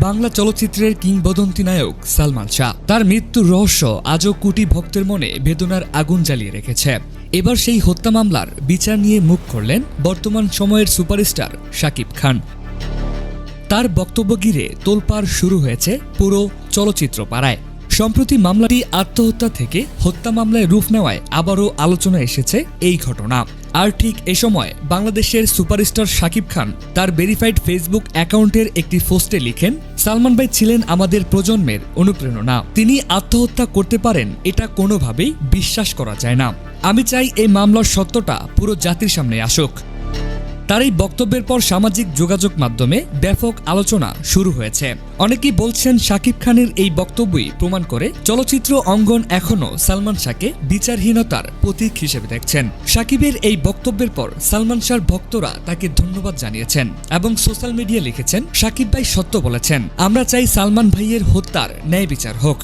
বাংলা চলচ্চিত্রের কিংবদন্তি নায়ক সালমান শাহ। তার মৃত্যুর রহস্য আজও কোটি ভক্তের মনে বেদনার আগুন জ্বালিয়ে রেখেছে। এবার সেই হত্যা মামলার বিচার নিয়ে মুখ খুললেন বর্তমান সময়ের সুপারস্টার শাকিব খান। তার বক্তব্য ঘিরে তোলপাড় শুরু হয়েছে পুরো চলচ্চিত্র পাড়ায়। সম্প্রতি মামলাটি আত্মহত্যা থেকে হত্যা মামলায় রূপ নেওয়ায় আবারও আলোচনা এসেছে এই ঘটনা। আর ঠিক এ সময় বাংলাদেশের সুপারস্টার শাকিব খান তার ভেরিফাইড ফেসবুক অ্যাকাউন্টের একটি পোস্টে লিখেন, সালমান ভাই ছিলেন আমাদের প্রজন্মের অনুপ্রেরণা। তিনি আত্মহত্যা করতে পারেন এটা কোনোভাবেই বিশ্বাস করা যায় না। আমি চাই এই মামলার সত্যটা পুরো জাতির সামনে আসুক। তার এই বক্তব্যের পর সামাজিক যোগাযোগ মাধ্যমে ব্যাপক আলোচনা শুরু হয়েছে। অনেকেই বলছেন শাকিব খানের এই বক্তব্যই প্রমাণ করে চলচ্চিত্র অঙ্গন এখনও সালমান শাহকে বিচারহীনতার প্রতীক হিসেবে দেখছেন। শাকিবের এই বক্তব্যের পর সালমান শাহর ভক্তরা তাকে ধন্যবাদ জানিয়েছেন এবং সোশ্যাল মিডিয়া লিখেছেন, শাকিব ভাই সত্য বলেছেন, আমরা চাই সালমান ভাইয়ের হত্যার ন্যায় বিচার হোক।